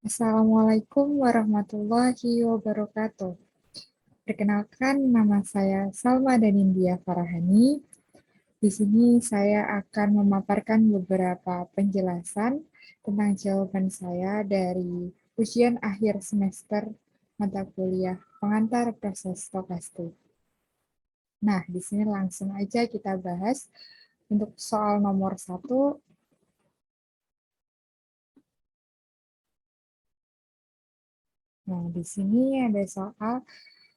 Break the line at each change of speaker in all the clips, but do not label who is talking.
Assalamualaikum warahmatullahi wabarakatuh. Perkenalkan, nama saya Salma Danindya Farahani. Di sini saya akan memaparkan beberapa penjelasan tentang jawaban saya dari ujian akhir semester mata kuliah pengantar proses stokastik. Nah, di sini langsung aja kita bahas untuk soal nomor 1. Nah, di sini ada soal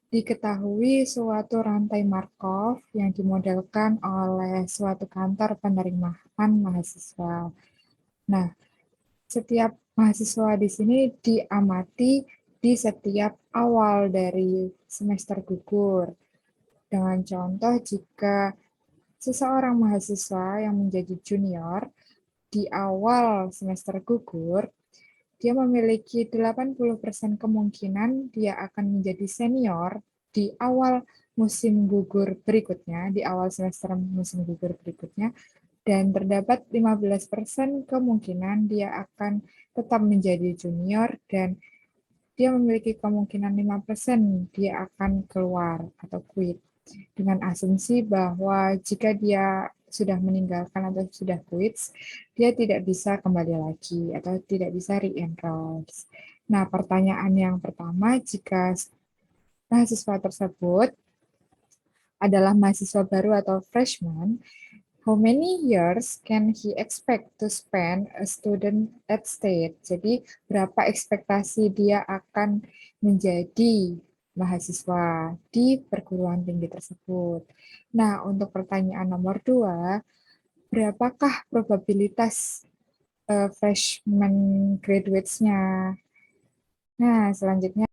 diketahui suatu rantai Markov yang dimodelkan oleh suatu kantor penerimaan mahasiswa. Nah, setiap mahasiswa di sini diamati di setiap awal dari semester gugur. Dengan contoh, jika seseorang mahasiswa yang menjadi junior di awal semester gugur, dia memiliki 80% kemungkinan dia akan menjadi senior di awal musim gugur berikutnya, di awal semester musim gugur berikutnya, dan terdapat 15% kemungkinan dia akan tetap menjadi junior dan dia memiliki kemungkinan 5% dia akan keluar atau quit dengan asumsi bahwa jika dia sudah meninggalkan atau sudah quits, dia tidak bisa kembali lagi atau tidak bisa re-enroll. Nah, pertanyaan yang pertama, jika mahasiswa tersebut adalah mahasiswa baru atau freshman, how many years can he expect to spend a student at state? Jadi, berapa ekspektasi dia akan menjadi mahasiswa di perguruan tinggi tersebut. Nah, untuk pertanyaan nomor 2, berapakah probabilitas freshman graduates-nya? Nah, selanjutnya.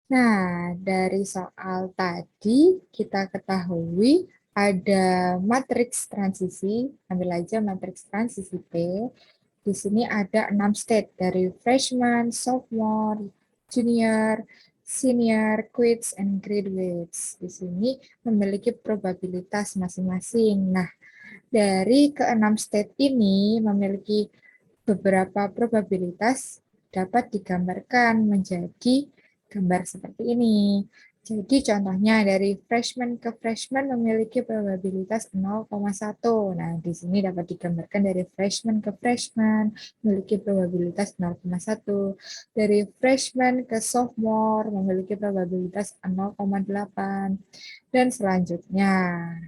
Nah, dari soal tadi kita ketahui ada matriks transisi, ambil aja matriks transisi P. Di sini ada 6 state dari freshman, sophomore, junior, senior, quits, and graduates. Di sini memiliki probabilitas masing-masing. Nah, dari keenam state ini memiliki beberapa probabilitas dapat digambarkan menjadi gambar seperti ini. Jadi contohnya dari freshman ke freshman memiliki probabilitas 0,1. Nah, di sini dapat digambarkan dari freshman ke freshman memiliki probabilitas 0,1. Dari freshman ke sophomore memiliki probabilitas 0,8. Dan selanjutnya.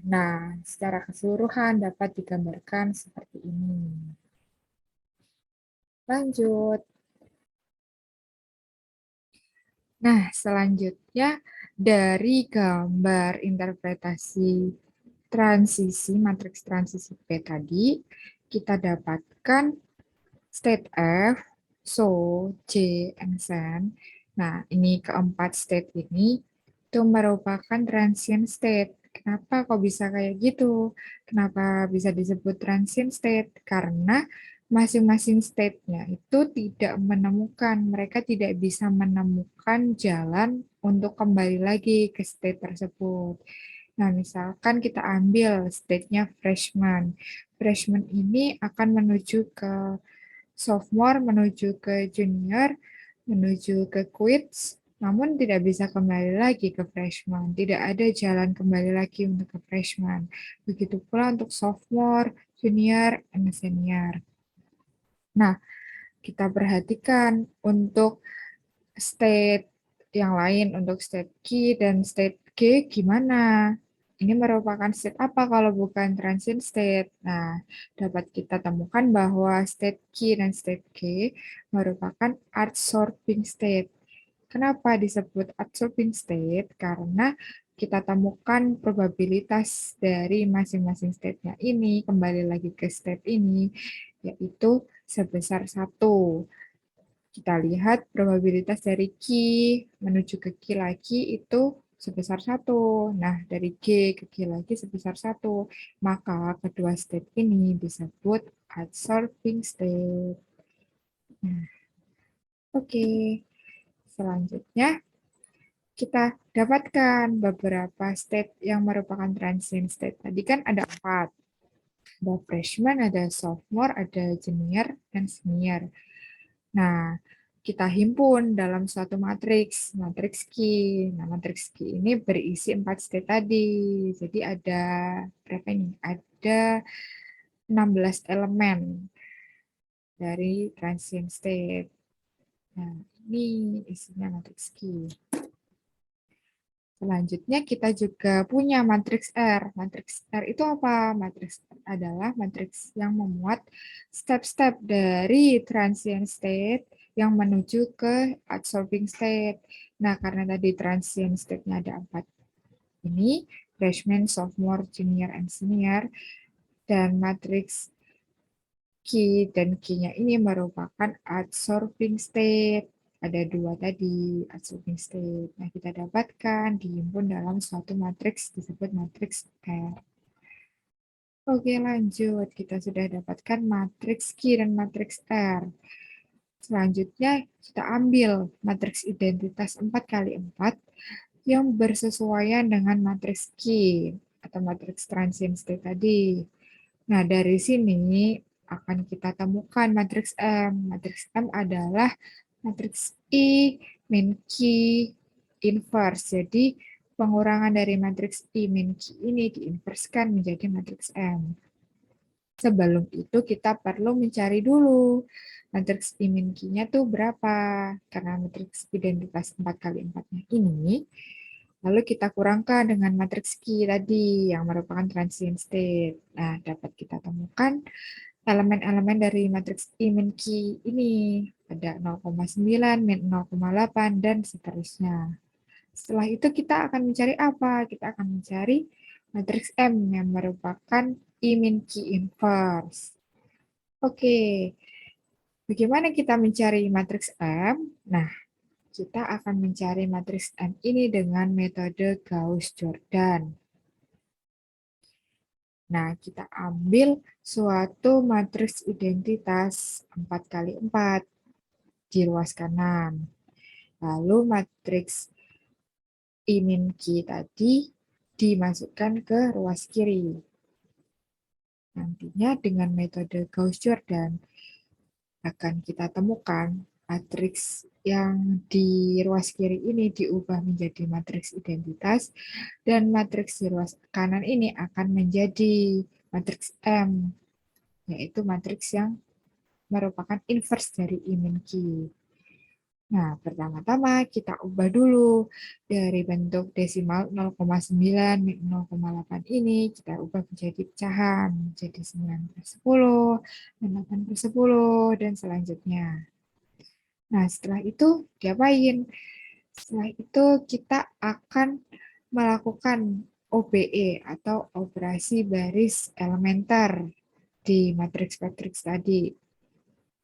Nah, secara keseluruhan dapat digambarkan seperti ini. Lanjut. Nah, selanjutnya dari gambar interpretasi transisi, matriks transisi P tadi, kita dapatkan state F, so, J, and Sen. Nah, ini keempat state ini itu merupakan transient state. Kenapa kok bisa kayak gitu? Kenapa bisa disebut transient state? Karena masing-masing state-nya itu tidak menemukan, mereka tidak bisa menemukan jalan untuk kembali lagi ke state tersebut. Nah, misalkan kita ambil state-nya freshman. Freshman ini akan menuju ke sophomore, menuju ke junior, menuju ke quits, namun tidak bisa kembali lagi ke freshman. Tidak ada jalan kembali lagi untuk ke freshman. Begitu pula untuk sophomore, junior, dan senior. Nah, kita perhatikan untuk state yang lain, untuk state Q dan state G gimana? Ini merupakan state apa kalau bukan transient state? Nah, dapat kita temukan bahwa state Q dan state G merupakan adsorbing state. Kenapa disebut adsorbing state? Karena kita temukan probabilitas dari masing-masing state-nya ini kembali lagi ke state ini, yaitu sebesar 1. Kita lihat probabilitas dari Q menuju ke Q lagi itu sebesar 1. Nah, dari G ke Q lagi sebesar 1. Maka kedua state ini disebut adsorbing state. Nah, oke. Selanjutnya, kita dapatkan beberapa state yang merupakan transient state. Tadi kan ada 4. Ada freshman, ada sophomore, ada junior, dan senior. Nah, kita himpun dalam suatu matriks, matriks Q. Nah, matriks Q ini berisi 4 state tadi. Jadi ada berapa ini? Ada 16 elemen dari transient state. Nah, ini isinya matriks Q. Selanjutnya kita juga punya matriks R. Matriks R itu apa? Matriks R adalah matriks yang memuat step-step dari transient state yang menuju ke adsorbing state. Nah, karena tadi transient state-nya ada 4 ini, freshman, sophomore, junior, and senior, dan matriks Q dan Q-nya ini merupakan adsorbing state. Ada 2 tadi, adsorbing state. Nah, kita dapatkan dihimpun dalam suatu matriks disebut matriks R. Oke, lanjut. Kita sudah dapatkan matriks Q dan matriks R. Selanjutnya, kita ambil matriks identitas 4 kali 4 yang bersesuaian dengan matriks Q atau matriks transient state tadi. Nah, dari sini akan kita temukan matriks M. Matriks M adalah matriks I min Q inverse. Jadi, pengurangan dari matriks I min Q ini diinverskan menjadi matriks M. Sebelum itu kita perlu mencari dulu matriks I min Q-nya tuh berapa. Karena matriks identitas 4 kali 4-nya ini, lalu kita kurangkan dengan matriks Q tadi yang merupakan transient state. Nah, dapat kita temukan elemen-elemen dari matriks I min Q ini. Ada 0,9, min 0,8, dan seterusnya. Setelah itu kita akan mencari apa? Kita akan mencari matriks M yang merupakan I min Q inverse. Oke, bagaimana kita mencari matriks M? Nah, kita akan mencari matriks M ini dengan metode Gauss-Jordan. Nah, kita ambil suatu matriks identitas 4 kali 4 di ruas kanan. Lalu matriks I min Q tadi dimasukkan ke ruas kiri. Nantinya dengan metode Gauss-Jordan akan kita temukan matriks yang di ruas kiri ini diubah menjadi matriks identitas dan matriks di ruas kanan ini akan menjadi matriks M, yaitu matriks yang merupakan inverse dari I min Q. Nah, pertama-tama kita ubah dulu dari bentuk desimal 0,9 min 0,8 ini, kita ubah menjadi pecahan, jadi 9/10, dan 8/10, dan selanjutnya. Nah, setelah itu diapain? Setelah itu kita akan melakukan OBE atau operasi baris elementer di matriks-matriks tadi.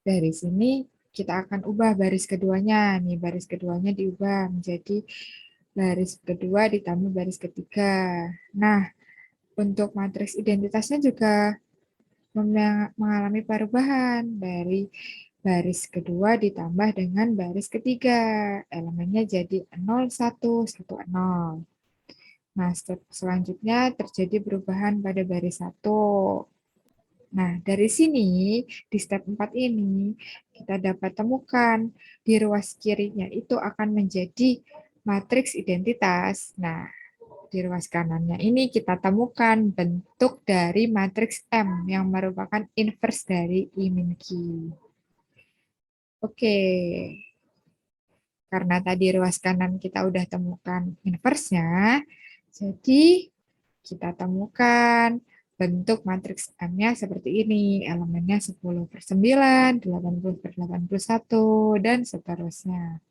Dari sini kita akan ubah baris keduanya. Nih, baris keduanya diubah menjadi baris kedua ditambah baris ketiga. Nah, untuk matriks identitasnya juga mengalami perubahan dari baris kedua ditambah dengan baris ketiga. Elemennya jadi 0, 1, 1, 0. Nah, step selanjutnya terjadi perubahan pada baris 1. Nah, dari sini, di step 4 ini, kita dapat temukan di ruas kirinya itu akan menjadi matriks identitas. Nah, di ruas kanannya ini kita temukan bentuk dari matriks M yang merupakan inverse dari I min Q. Oke, karena tadi ruas kanan kita udah temukan inverse-nya, jadi kita temukan bentuk matriks M-nya seperti ini. Elemennya 10/9, 80/81, dan seterusnya.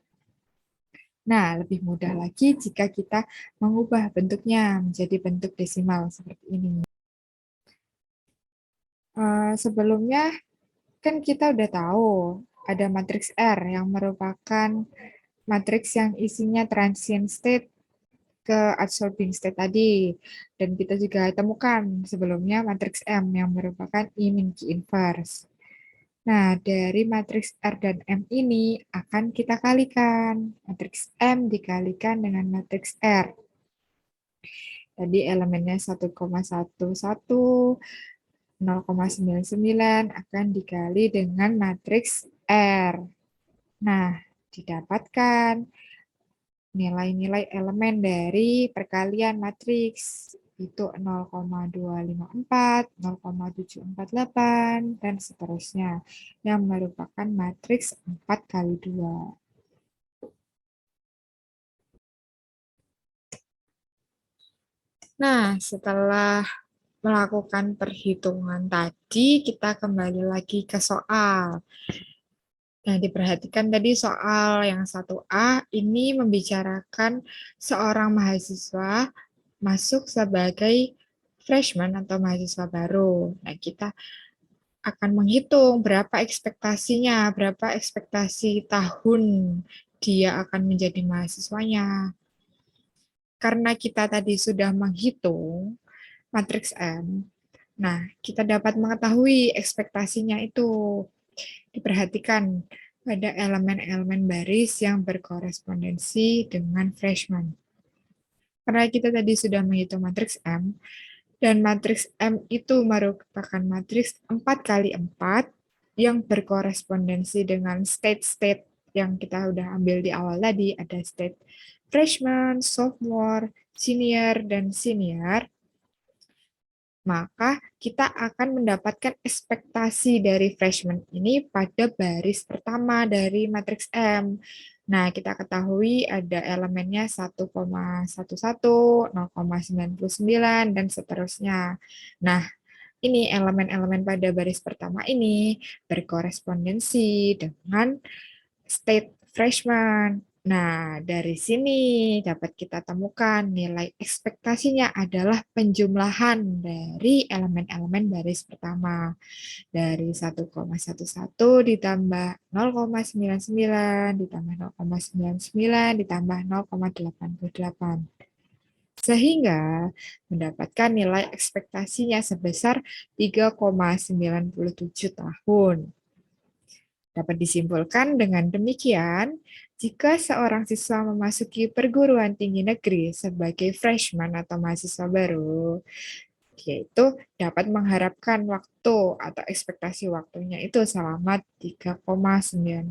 Nah, lebih mudah lagi jika kita mengubah bentuknya menjadi bentuk desimal seperti ini. Sebelumnya kan kita udah tahu ada matriks R yang merupakan matriks yang isinya transient state ke adsorbing state tadi. Dan kita juga temukan sebelumnya matriks M yang merupakan I min Q inverse. Nah, dari matriks R dan M ini akan kita kalikan. Matriks M dikalikan dengan matriks R. Tadi elemennya 1,11, 0,99 akan dikali dengan matriks R. Nah, didapatkan nilai-nilai elemen dari perkalian matriks itu 0,254, 0,748, dan seterusnya yang merupakan matriks 4 kali 2. Nah, setelah melakukan perhitungan tadi, kita kembali lagi ke soal. Nah, diperhatikan tadi soal yang 1A ini membicarakan seorang mahasiswa masuk sebagai freshman atau mahasiswa baru. Nah, kita akan menghitung berapa ekspektasinya, berapa ekspektasi tahun dia akan menjadi mahasiswanya. Karena kita tadi sudah menghitung matriks M, nah kita dapat mengetahui ekspektasinya itu. Diperhatikan pada elemen-elemen baris yang berkorespondensi dengan freshman. Karena kita tadi sudah menghitung matriks M, dan matriks M itu merupakan matriks 4 kali 4 yang berkorespondensi dengan state-state yang kita udah ambil di awal tadi. Ada state freshman, sophomore, senior, dan senior. Maka kita akan mendapatkan ekspektasi dari freshman ini pada baris pertama dari matriks M. Nah, kita ketahui ada elemennya 1,11, 0,99, dan seterusnya. Nah, ini elemen-elemen pada baris pertama ini berkorespondensi dengan state freshman. Nah, dari sini dapat kita temukan nilai ekspektasinya adalah penjumlahan dari elemen-elemen baris pertama. Dari 1,11 ditambah 0,99 ditambah 0,99 ditambah 0,88. Sehingga mendapatkan nilai ekspektasinya sebesar 3,97 tahun. Dapat disimpulkan dengan demikian, jika seorang siswa memasuki perguruan tinggi negeri sebagai freshman atau mahasiswa baru, yaitu dapat mengharapkan waktu atau ekspektasi waktunya itu selama 3,97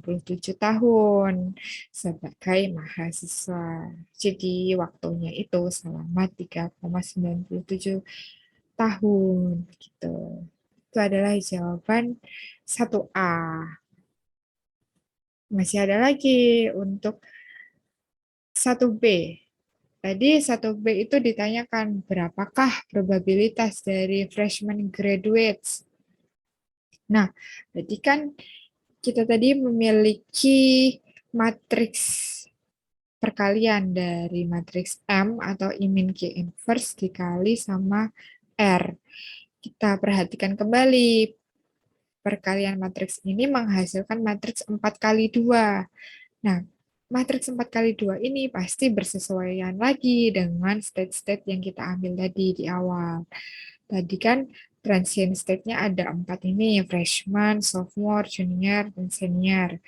tahun sebagai mahasiswa. Jadi waktunya itu selama 3,97 tahun gitu. Itu adalah jawaban 1A. Masih ada lagi untuk 1B. Tadi 1B itu ditanyakan berapakah probabilitas dari freshman graduates. Nah, berarti kan kita tadi memiliki matriks perkalian dari matriks M atau I min Q inverse dikali sama R. Kita perhatikan kembali, perkalian matriks ini menghasilkan matriks 4 kali 2. Nah, matriks 4 kali 2 ini pasti bersesuaian lagi dengan state-state yang kita ambil tadi di awal. Tadi kan transient state-nya ada 4 ini, freshman, sophomore, junior, dan senior.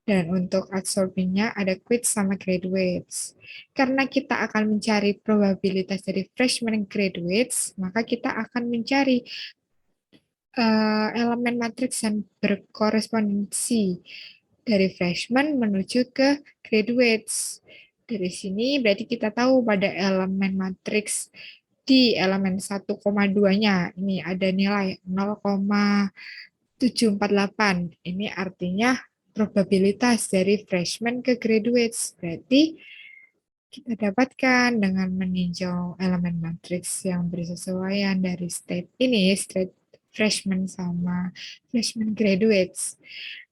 Dan untuk absorbingnya ada quits sama graduates. Karena kita akan mencari probabilitas dari freshman dan graduates, maka kita akan mencari elemen matriks yang berkorespondensi dari freshman menuju ke graduates. Dari sini berarti kita tahu pada elemen matriks di elemen 1,2-nya ini ada nilai 0,748. Ini artinya probabilitas dari freshman ke graduates. Berarti kita dapatkan dengan meninjau elemen matriks yang bersesuaian dari state ini, state freshman sama freshman graduates.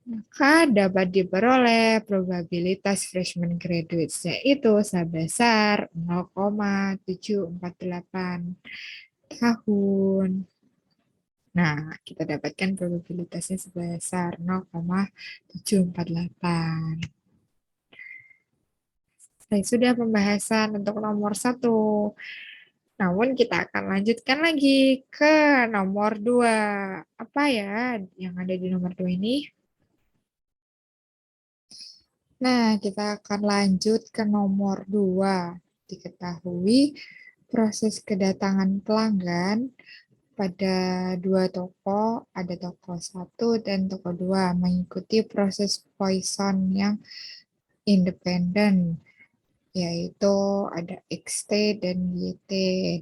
Maka dapat diperoleh probabilitas freshman graduates-nya itu sebesar 0,748 tahun. Nah, kita dapatkan probabilitasnya sebesar 0,748. Saya sudah pembahasan untuk nomor 1. Namun kita akan lanjutkan lagi ke nomor 2. Apa ya yang ada di nomor 2 ini? Nah, kita akan lanjut ke nomor 2. Diketahui proses kedatangan pelanggan Pada dua toko, ada toko satu dan toko 2 mengikuti proses Poisson yang independen, yaitu ada XT dan YT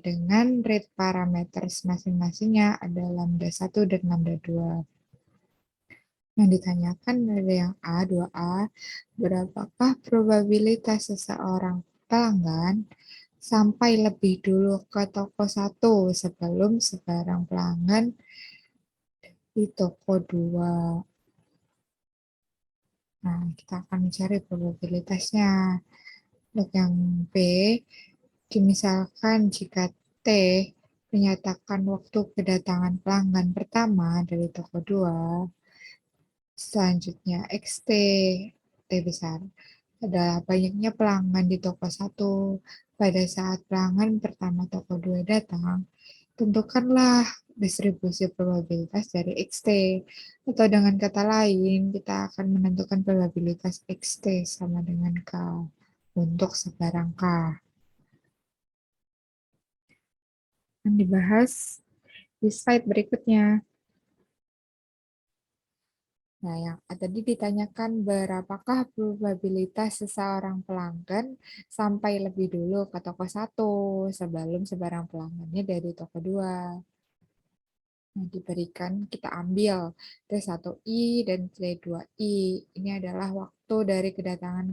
dengan rate parameter masing-masingnya ada lambda 1 dan lambda 2. Yang ditanyakan ada yang A, 2A, berapakah probabilitas seseorang pelanggan sampai lebih dulu ke toko 1 sebelum sebarang pelanggan di toko 2. Nah, kita akan mencari probabilitasnya. Untuk yang B, misalkan jika T menyatakan waktu kedatangan pelanggan pertama dari toko 2, selanjutnya XT, T besar, adalah banyaknya pelanggan di toko 1 pada saat pelanggan pertama toko 2 datang, tentukanlah distribusi probabilitas dari XT. Atau dengan kata lain, kita akan menentukan probabilitas XT sama dengan K untuk sebarang K. Yang dibahas di slide berikutnya. Nah, yang tadi ditanyakan berapakah probabilitas seseorang pelanggan sampai lebih dulu ke toko 1 sebelum sebarang pelanggannya dari toko 2. Nah, diberikan kita ambil T1I dan T2I. Ini adalah waktu dari kedatangan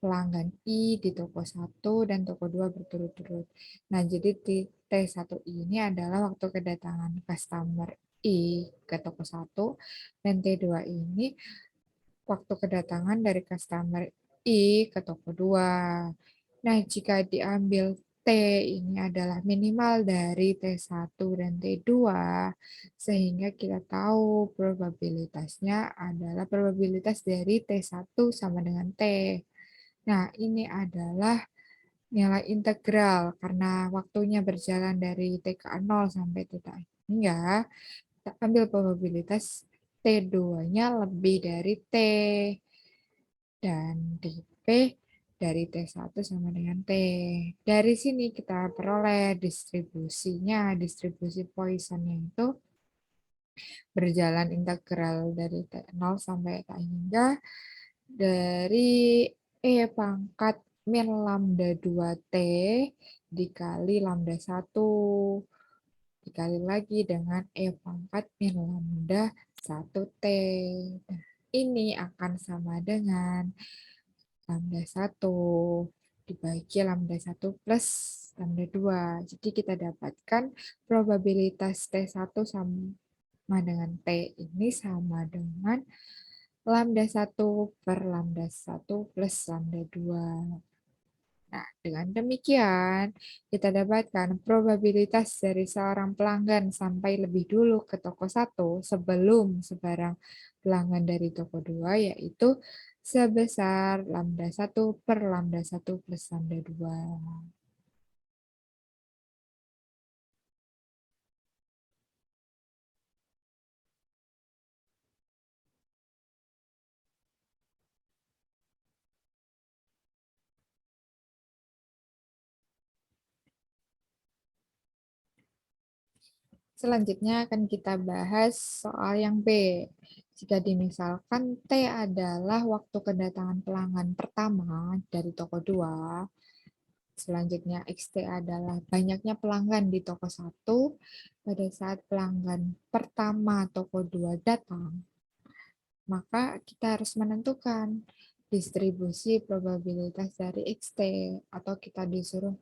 pelanggan I di toko 1 dan toko 2 berturut-turut. Nah, jadi T1I ini adalah waktu kedatangan customer I ke toko 1 dan T2 ini waktu kedatangan dari customer I ke toko 2. Nah, jika diambil T ini adalah minimal dari T1 dan T2, sehingga kita tahu probabilitasnya adalah probabilitas dari T1 sama dengan T. Nah, ini adalah nilai integral karena waktunya berjalan dari TK0 sampai TK hingga kita ambil probabilitas T2-nya lebih dari T. Dan di P dari T1 sama dengan T. Dari sini kita peroleh distribusinya, distribusi Poissonnya itu berjalan integral dari T0 sampai T hingga dari E pangkat min lambda 2T dikali lambda 1 dikali lagi dengan E pangkat min lambda 1T. Nah, ini akan sama dengan lambda 1 dibagi lambda 1 plus lambda 2. Jadi kita dapatkan probabilitas T1 sama dengan T ini sama dengan lambda 1 per lambda 1 plus lambda 2. Nah, dengan demikian, kita dapatkan probabilitas dari seorang pelanggan sampai lebih dulu ke toko 1 sebelum sebarang pelanggan dari toko 2, yaitu sebesar lambda 1 per lambda 1 plus lambda 2. Selanjutnya akan kita bahas soal yang B. Jika dimisalkan T adalah waktu kedatangan pelanggan pertama dari toko 2, selanjutnya XT adalah banyaknya pelanggan di toko 1 pada saat pelanggan pertama toko 2 datang, maka kita harus menentukan distribusi probabilitas dari XT atau kita disuruh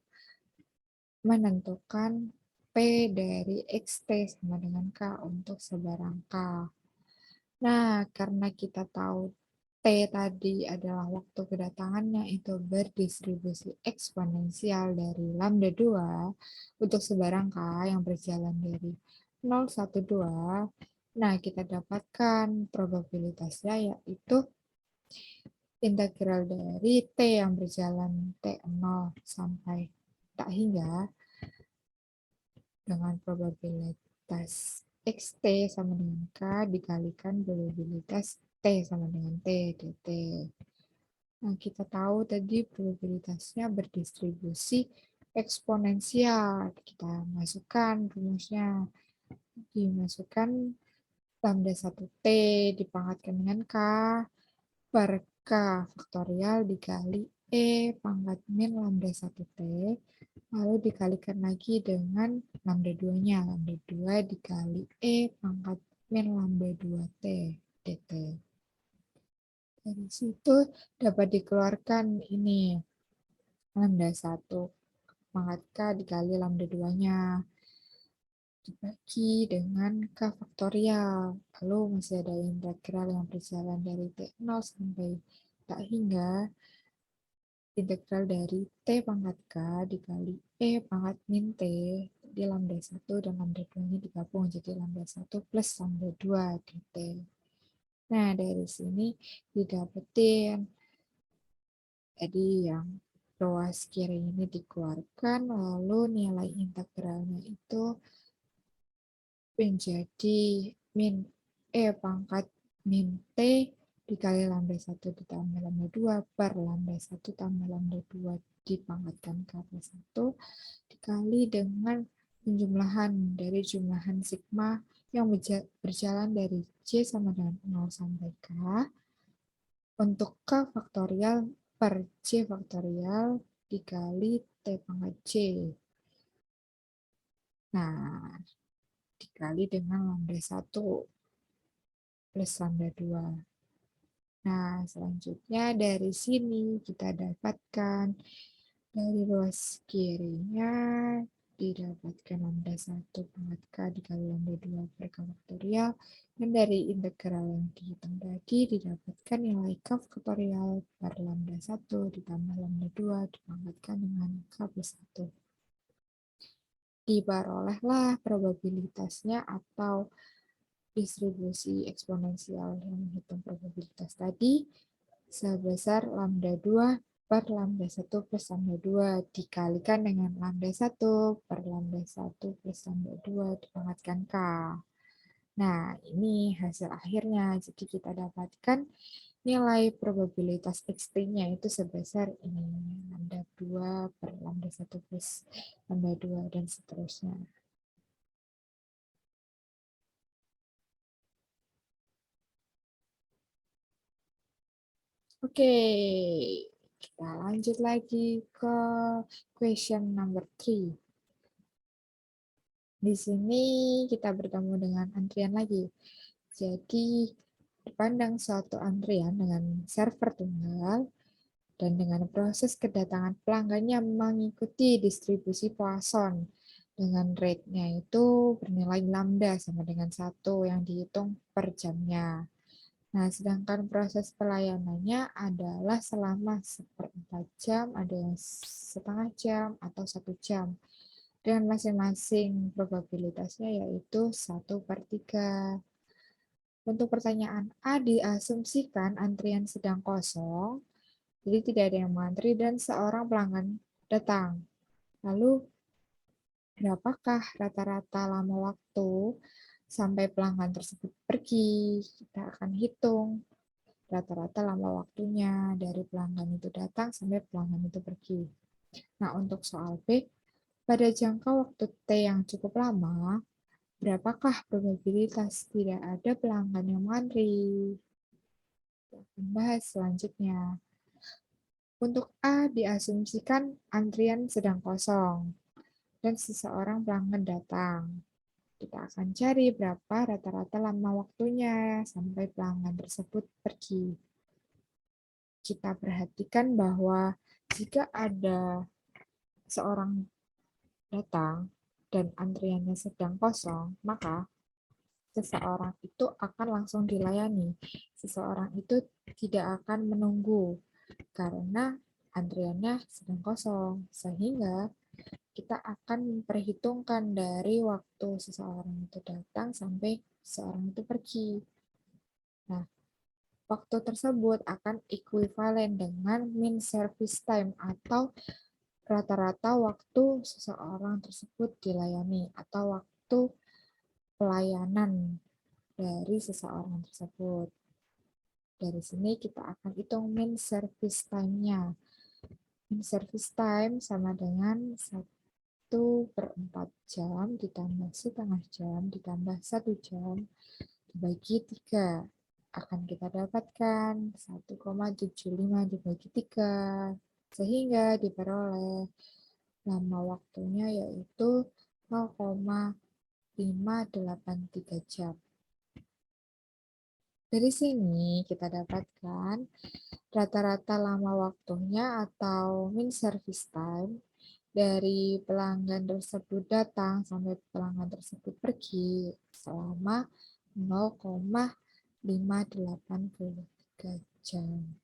menentukan P dari XT sama dengan K untuk sebarang K. Nah, karena kita tahu T tadi adalah waktu kedatangannya itu berdistribusi eksponensial dari lambda 2 untuk sebarang K yang berjalan dari 0, 1, 2. Nah, kita dapatkan probabilitasnya yaitu integral dari T yang berjalan T0 sampai tak hingga dengan probabilitas XT sama dengan K dikalikan probabilitas T sama dengan T dt. Nah, kita tahu tadi probabilitasnya berdistribusi eksponensial. Kita masukkan rumusnya. Dimasukkan lambda 1T dipangkatkan dengan K per K faktorial dikali E pangkat min lambda 1T, lalu dikalikan lagi dengan lambda 2-nya, lambda 2 dikali E pangkat min lambda 2T dt. Dari situ dapat dikeluarkan ini lambda 1 pangkat K dikali lambda 2-nya dibagi dengan K faktorial. Lalu masih ada integral yang berjalan dari T0 sampai tak hingga integral dari T pangkat K dikali E pangkat min T di lambda 1 dan lambda 2-nya digabung jadi lambda 1 plus lambda 2 dt. Nah, dari sini didapetin jadi yang ruas kiri ini dikeluarkan, lalu nilai integralnya itu menjadi min E pangkat min T dikali lambda 1 ditambah lambda 2 per lambda 1 tambah lambda 2 dipangkatkan ke atas 1 dikali dengan penjumlahan dari jumlahan sigma yang berjalan dari J sama dengan 0 sampai K untuk K faktorial per J faktorial dikali T pangkat J. Nah, dikali dengan lambda 1 plus lambda 2. Nah, selanjutnya dari sini kita dapatkan dari ruas kirinya didapatkan lambda 1 pangkat K dikali lambda 2 per K faktorial, dan dari integral yang dihitung tadi didapatkan nilai K faktorial per lambda 1 ditambah lambda 2 dipangkatkan dengan K plus 1. Diperolehlah probabilitasnya atau distribusi eksponensial yang menghitung probabilitas tadi sebesar lambda 2 per lambda 1 plus lambda 2 dikalikan dengan lambda 1 per lambda 1 plus lambda 2 dipangkatkan K. Nah, ini hasil akhirnya. Jadi kita dapatkan nilai probabilitas XT-nya itu sebesar ini, lambda 2 per lambda 1 plus lambda 2 dan seterusnya. Oke, kita lanjut lagi ke question number 3. Di sini kita bertemu dengan antrian lagi. Jadi, dipandang suatu antrian dengan server tunggal dan dengan proses kedatangan pelanggannya mengikuti distribusi Poisson dengan rate-nya itu bernilai lambda sama dengan 1 yang dihitung per jamnya. Nah, sedangkan proses pelayanannya adalah selama 1/4 jam, ada yang setengah jam, atau 1 jam. Dan masing-masing probabilitasnya yaitu 1/3. Untuk pertanyaan A, diasumsikan antrian sedang kosong, jadi tidak ada yang mengantri dan seorang pelanggan datang. Lalu, berapakah rata-rata lama waktu sampai pelanggan tersebut pergi? Kita akan hitung rata-rata lama waktunya dari pelanggan itu datang sampai pelanggan itu pergi. Nah, untuk soal B, pada jangka waktu T yang cukup lama, berapakah probabilitas tidak ada pelanggan yang mengantri? Kita akan bahas selanjutnya. Untuk A, diasumsikan antrian sedang kosong dan seseorang pelanggan datang. Kita akan cari berapa rata-rata lama waktunya sampai pelanggan tersebut pergi. Kita perhatikan bahwa jika ada seorang datang dan antriannya sedang kosong, maka seseorang itu akan langsung dilayani. Seseorang itu tidak akan menunggu karena antriannya sedang kosong, sehingga kita akan memperhitungkan dari waktu seseorang itu datang sampai seseorang itu pergi. Nah, waktu tersebut akan ekuivalen dengan mean service time atau rata-rata waktu seseorang tersebut dilayani atau waktu pelayanan dari seseorang tersebut. Dari sini kita akan hitung mean service time-nya. Mean service time sama dengan itu per 4 jam ditambah setengah jam ditambah 1 jam dibagi 3. Akan kita dapatkan 1,75 dibagi 3. Sehingga diperoleh lama waktunya yaitu 0,583 jam. Dari sini kita dapatkan rata-rata lama waktunya atau mean service time dari pelanggan tersebut datang sampai pelanggan tersebut pergi selama 0,583 jam.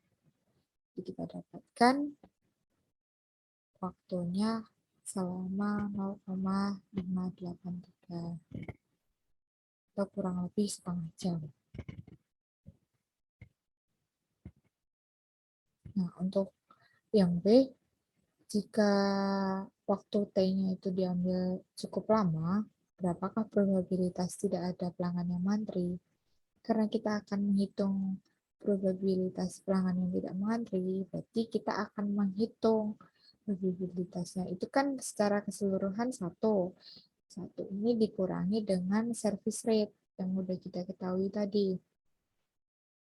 Jadi kita dapatkan waktunya selama 0,583 atau kurang lebih setengah jam. Nah, untuk yang B, jika waktu T-nya itu diambil cukup lama, berapakah probabilitas tidak ada pelanggan yang mantri? Karena kita akan menghitung probabilitas pelanggan yang tidak mengantri, berarti kita akan menghitung probabilitasnya. Itu kan secara keseluruhan satu. Satu ini dikurangi dengan service rate yang udah kita ketahui tadi.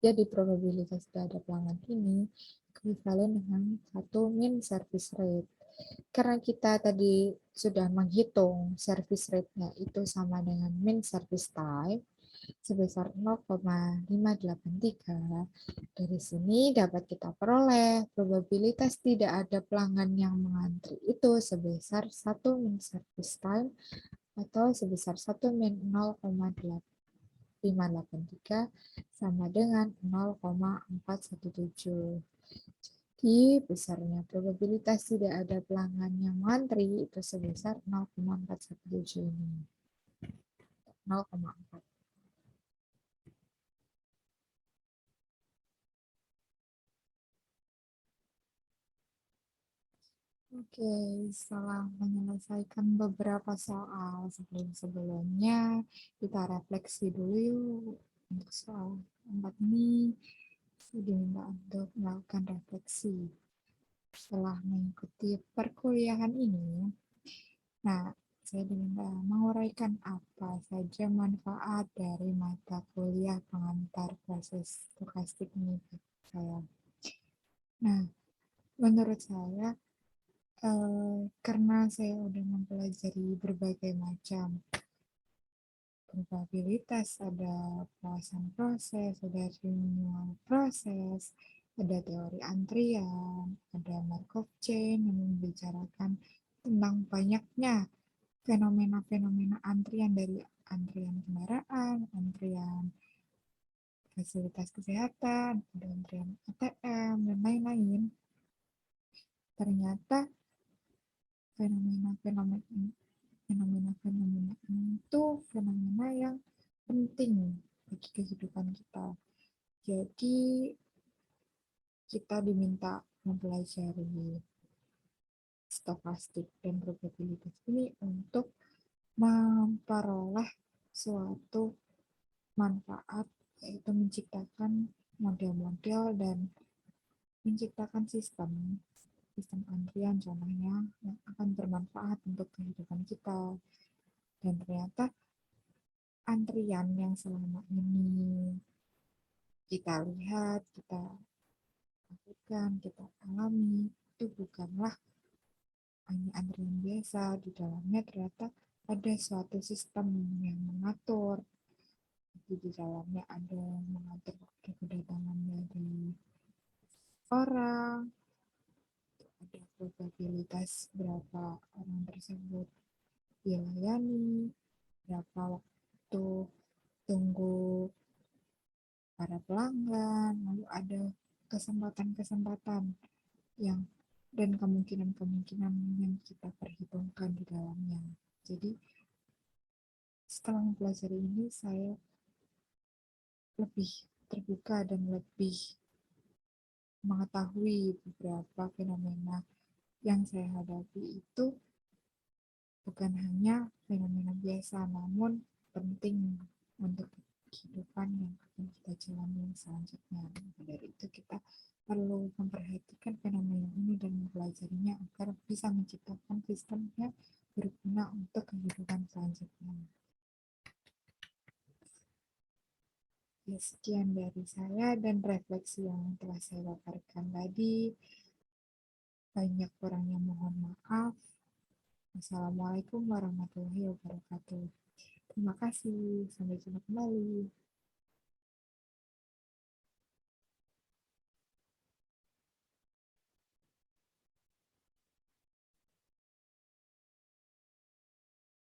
Jadi probabilitas tidak ada pelanggan ini ekuivalen dengan satu min service rate. Karena kita tadi sudah menghitung service rate-nya itu sama dengan min service time sebesar 0,583. Dari sini dapat kita peroleh probabilitas tidak ada pelanggan yang mengantri itu sebesar 1 min service time atau sebesar 1 min 0,583 sama dengan 0,417. Jadi besarnya probabilitas tidak ada pelanggan yang mengantri itu sebesar 0,417 ini. 0,4. Oke, setelah menyelesaikan beberapa soal sebelum-sebelumnya, kita refleksi dulu yuk. Untuk soal 4 ini, saya diminta untuk melakukan refleksi. Setelah mengikuti perkuliahan ini, nah, saya diminta menguraikan apa saja manfaat dari mata kuliah pengantar proses stokastik ini saya. Nah, menurut saya, karena saya udah mempelajari berbagai macam probabilitas, ada puasan proses, ada renewal proses, ada teori antrian, ada Markov chain yang membicarakan tentang banyaknya fenomena-fenomena antrian dari antrian kendaraan, antrian fasilitas kesehatan, ada antrian ATM, dan lain-lain. Ternyata fenomena-fenomena itu fenomena yang penting bagi kehidupan kita. Jadi kita diminta mempelajari stokastik dan probabilitas ini untuk memperoleh suatu manfaat, yaitu menciptakan model-model dan menciptakan sistem antrian contohnya yang akan bermanfaat untuk kehidupan kita. Dan ternyata antrian yang selama ini kita lihat, kita lakukan, kita alami, itu bukanlah hanya antrian biasa. Di dalamnya ternyata ada suatu sistem yang mengatur. Di dalamnya ada mengatur waktu kedatangan dari orang, ada probabilitas berapa orang tersebut dilayani, berapa waktu tunggu para pelanggan, lalu ada kesempatan-kesempatan yang dan kemungkinan-kemungkinan yang kita perhitungkan di dalamnya. Jadi setelah mempelajari ini saya lebih terbuka dan lebih mengetahui beberapa fenomena yang saya hadapi itu bukan hanya fenomena biasa, namun penting untuk kehidupan yang akan kita jalani selanjutnya. Dari itu kita perlu memperhatikan fenomena ini dan mempelajarinya agar bisa menciptakan sistemnya berguna untuk kehidupan selanjutnya. Ya, sekian dari saya dan refleksi yang telah saya paparkan tadi. Banyak kurangnya mohon maaf. Wassalamualaikum warahmatullahi wabarakatuh. Terima kasih. Sampai jumpa kembali.